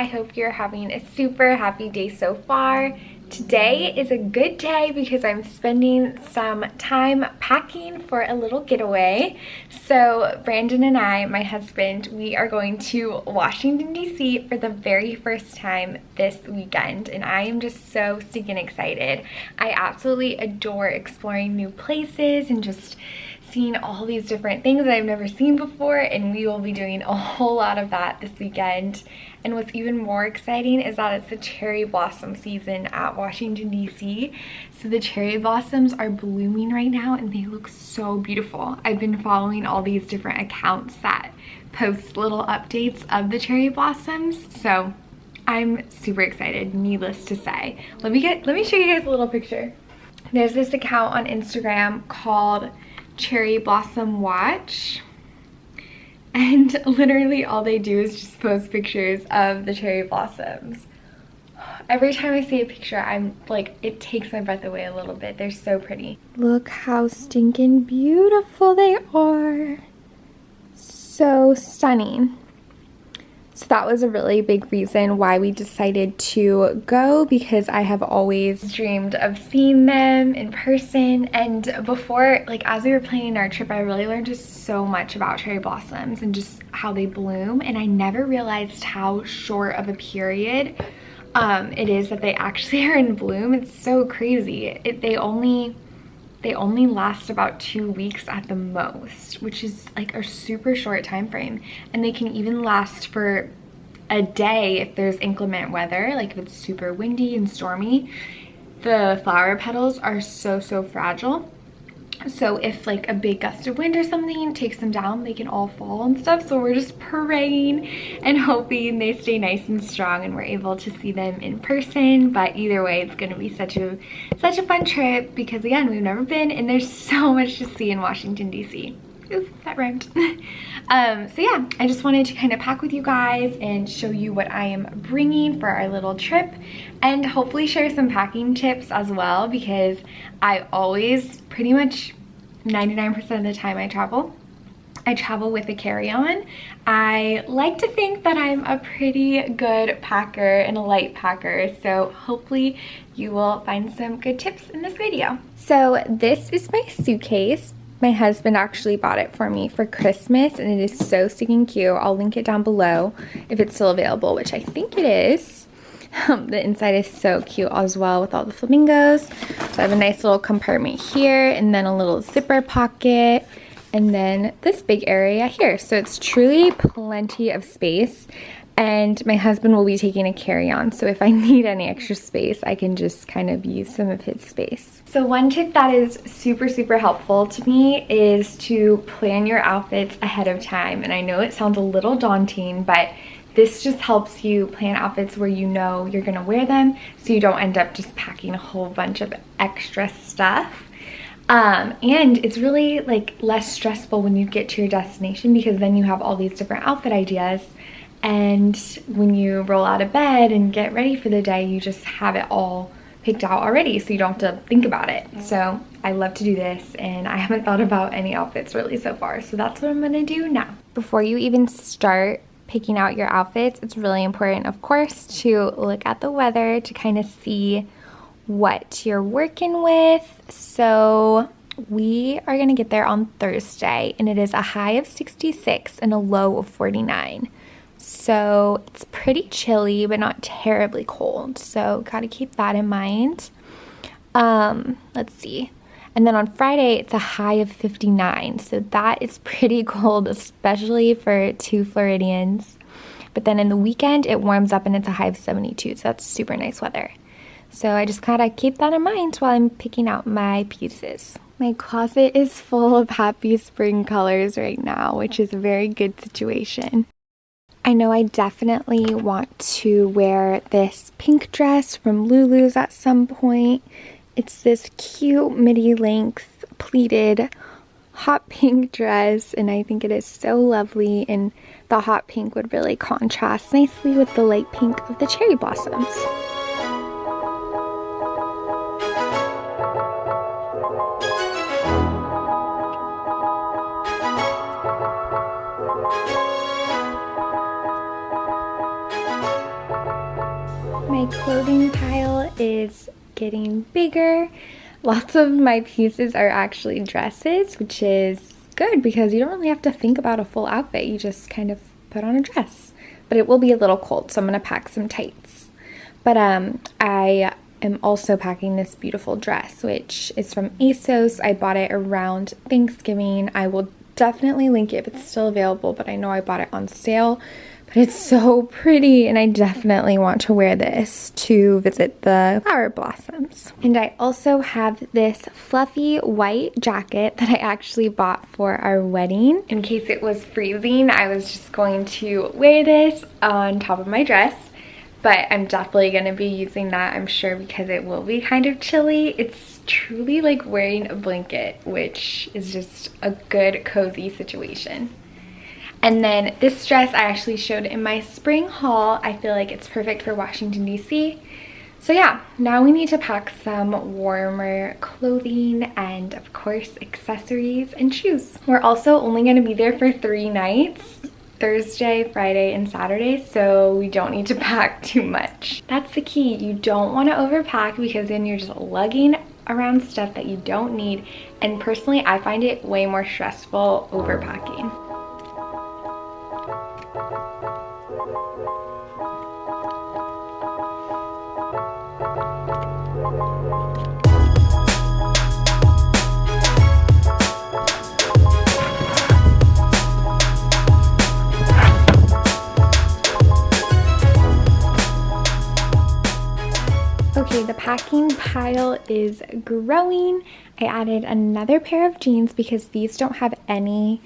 I hope you're having a super happy day so far. Today is a good day because I'm spending some time packing for a little getaway. So Brandon and I, my husband, we are going to Washington, D.C. for the very first time this weekend, and I am just so stinking excited. I absolutely adore exploring new places and just seeing all these different things that I've never seen before, and we will be doing a whole lot of that this weekend. And what's even more exciting is that it's the cherry blossom season at Washington, D.C. So the cherry blossoms are blooming right now and they look so beautiful. I've been following all these different accounts that post little updates of the cherry blossoms. So I'm super excited, needless to say. Let me show you guys a little picture. There's this account on Instagram called Cherry Blossom Watch, and literally all they do is just post pictures of the cherry blossoms. Every time I see a picture, I'm like, it takes my breath away a little bit. They're so pretty. Look how stinking beautiful they are. So stunning. So that was a really big reason why we decided to go, because I have always dreamed of seeing them in person. And before, like as we were planning our trip, I really learned just so much about cherry blossoms and just how they bloom. And I never realized how short of a period it is that they actually are in bloom. It's so crazy. They only last about 2 weeks at the most, which is like a super short time frame. And they can even last for a day if there's inclement weather, like if it's super windy and stormy. The flower petals are so fragile. So if like a big gust of wind or something takes them down, they can all fall and stuff. So we're just praying and hoping they stay nice and strong and we're able to see them in person. But either way, it's gonna be such a fun trip because again, we've never been and there's so much to see in Washington, D.C. Oof, that rhymed. So yeah, I just wanted to kind of pack with you guys and show you what I am bringing for our little trip, and hopefully share some packing tips as well, because I always, pretty much 99% of the time I travel with a carry-on. I like to think that I'm a pretty good packer and a light packer, so hopefully you will find some good tips in this video. So this is my suitcase. My husband actually bought it for me for Christmas and it is so stinking cute. I'll link it down below if it's still available, which I think it is. The inside is so cute as well with all the flamingos. So I have a nice little compartment here and then a little zipper pocket and then this big area here. So it's truly plenty of space. And my husband will be taking a carry-on, so if I need any extra space, I can just kind of use some of his space. So one tip that is super helpful to me is to plan your outfits ahead of time. And I know it sounds a little daunting, but this just helps you plan outfits where you know you're gonna wear them, so you don't end up just packing a whole bunch of extra stuff. And it's really like less stressful when you get to your destination, because then you have all these different outfit ideas. And when you roll out of bed and get ready for the day, you just have it all picked out already, so you don't have to think about it. So I love to do this, and I haven't thought about any outfits really so far, so that's what I'm gonna do now. Before you even start picking out your outfits, it's really important, of course, to look at the weather to kind of see what you're working with. So we are gonna get there on Thursday, and it is a high of 66 and a low of 49. So it's pretty chilly, but not terribly cold. So gotta keep that in mind. Let's see. And then on Friday, it's a high of 59. So that is pretty cold, especially for 2 Floridians. But then in the weekend, it warms up and it's a high of 72. So that's super nice weather. So I just gotta keep that in mind while I'm picking out my pieces. My closet is full of happy spring colors right now, which is a very good situation. I know I definitely want to wear this pink dress from Lulu's at some point. It's this cute midi length pleated hot pink dress, and I think it is so lovely, and the hot pink would really contrast nicely with the light pink of the cherry blossoms. clothing pile is getting bigger. Lots of my pieces are actually dresses, which is good because you don't really have to think about a full outfit. You just kind of put on a dress. But it will be a little cold, so I'm going to pack some tights. But I am also packing this beautiful dress, which is from ASOS. I bought it around Thanksgiving. I will definitely link it if it's still available, but I know I bought it on sale. But it's so pretty, and I definitely want to wear this to visit the flower blossoms. And I also have this fluffy white jacket that I actually bought for our wedding. In case it was freezing, I was just going to wear this on top of my dress. But I'm definitely going to be using that, I'm sure, because it will be kind of chilly. It's truly like wearing a blanket, which is just a good, cozy situation. And then this dress I actually showed in my spring haul. I feel like it's perfect for Washington, D.C. So yeah, now we need to pack some warmer clothing and, of course, accessories and shoes. We're also only going to be there for 3 nights. Thursday, Friday, and Saturday, so we don't need to pack too much. That's the key. You don't want to overpack because then you're just lugging around stuff that you don't need. And personally, I find it way more stressful overpacking. Okay, the packing pile is growing. I added another pair of jeans because these don't have any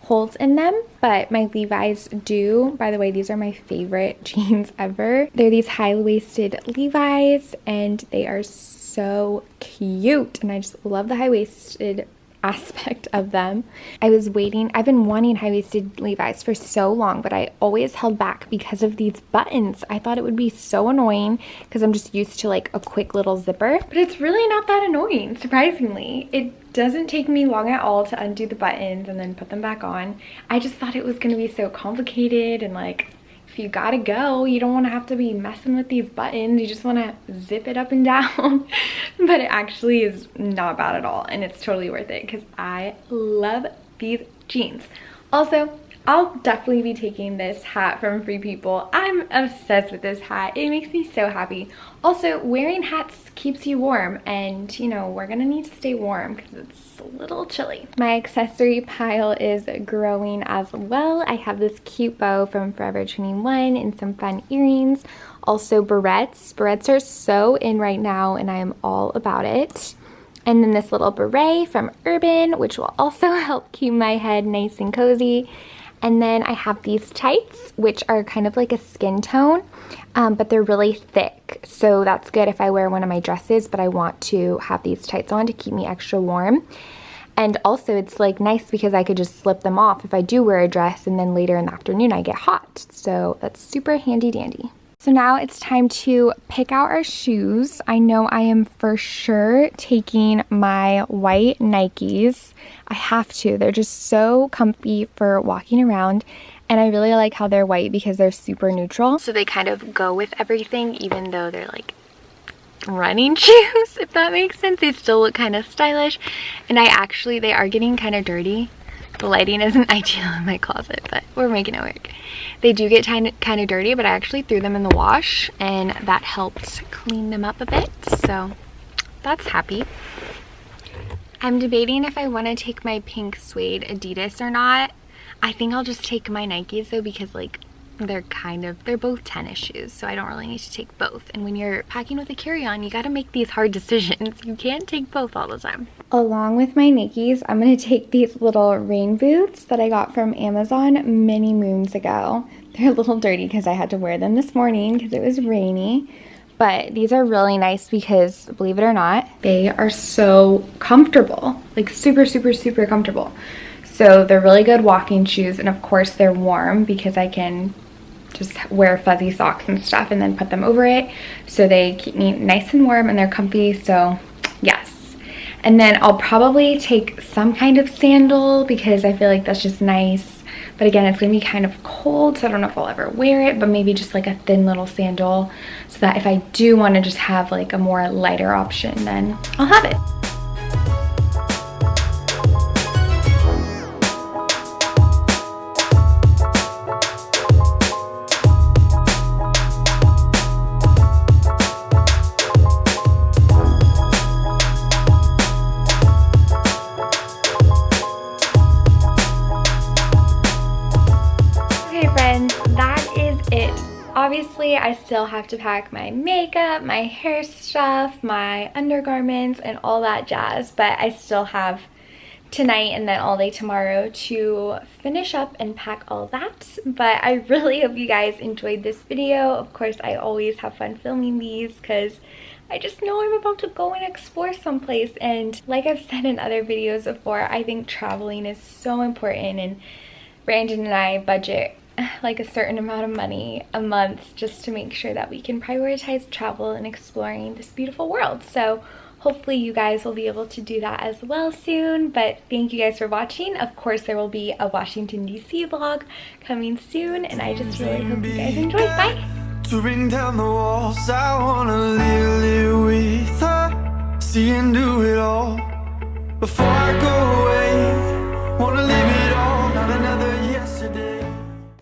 holes in them, but my Levi's do. By the way, these are my favorite jeans ever. They're these high-waisted Levi's, and they are so cute, and I just love the high-waisted aspect of them. I've been wanting high-waisted Levi's for so long, but I always held back because of these buttons. I thought it would be so annoying because I'm just used to like a quick little zipper, but it's really not that annoying, surprisingly. It doesn't take me long at all to undo the buttons and then put them back on. I just thought it was going to be so complicated, and like, if you gotta go, you don't want to have to be messing with these buttons. You just want to zip it up and down. But it actually is not bad at all, and it's totally worth it because I love these jeans. Also, I'll definitely be taking this hat from Free People. I'm obsessed with this hat. It makes me so happy. Also, wearing hats keeps you warm, and you know, we're gonna need to stay warm because it's a little chilly. My accessory pile is growing as well. I have this cute bow from Forever 21 and some fun earrings. Also barrettes. Barrettes are so in right now, and I am all about it. And then this little beret from Urban, which will also help keep my head nice and cozy. And then I have these tights, which are kind of like a skin tone, but they're really thick. So that's good if I wear one of my dresses, but I want to have these tights on to keep me extra warm. And also it's like nice because I could just slip them off if I do wear a dress, and then later in the afternoon I get hot. So that's super handy dandy. So now it's time to pick out our shoes. I know I am for sure taking my white Nikes. I have to. They're just so comfy for walking around, and I really like how they're white because they're super neutral. So they kind of go with everything, even though they're like running shoes, if that makes sense. They still look kind of stylish, and they are getting kind of dirty. The lighting isn't ideal in my closet, but we're making it work. They do get kind of dirty, but I actually threw them in the wash, and that helped clean them up a bit, so that's happy. I'm debating if I want to take my pink suede Adidas or not. I think I'll just take my Nikes though, because like they're both tennis shoes, so I don't really need to take both. And when you're packing with a carry-on, you gotta make these hard decisions. You can't take both all the time. Along with my Nikes, I'm gonna take these little rain boots that I got from Amazon many moons ago. They're a little dirty because I had to wear them this morning because it was rainy. But these are really nice because, believe it or not, they are so comfortable. Like super, super, super comfortable. So they're really good walking shoes, and of course they're warm because I can just wear fuzzy socks and stuff and then put them over it. So they keep me nice and warm, and they're comfy, so yes. And then I'll probably take some kind of sandal because I feel like that's just nice. But again, it's gonna be kind of cold, so I don't know if I'll ever wear it, but maybe just like a thin little sandal so that if I do want to just have like a more lighter option, then I'll have it. Obviously, I still have to pack my makeup, my hair stuff, my undergarments, and all that jazz, but I still have tonight and then all day tomorrow to finish up and pack all that. But I really hope you guys enjoyed this video. Of course, I always have fun filming these because I just know I'm about to go and explore someplace, and like I've said in other videos before, I think traveling is so important, and Brandon and I budget like a certain amount of money a month just to make sure that we can prioritize travel and exploring this beautiful world. So hopefully you guys will be able to do that as well soon. But thank you guys for watching. Of course, there will be a Washington DC vlog coming soon, and I just really hope you guys enjoy. Bye. To bring down the walls, I wanna live with her, see and do it all before I go.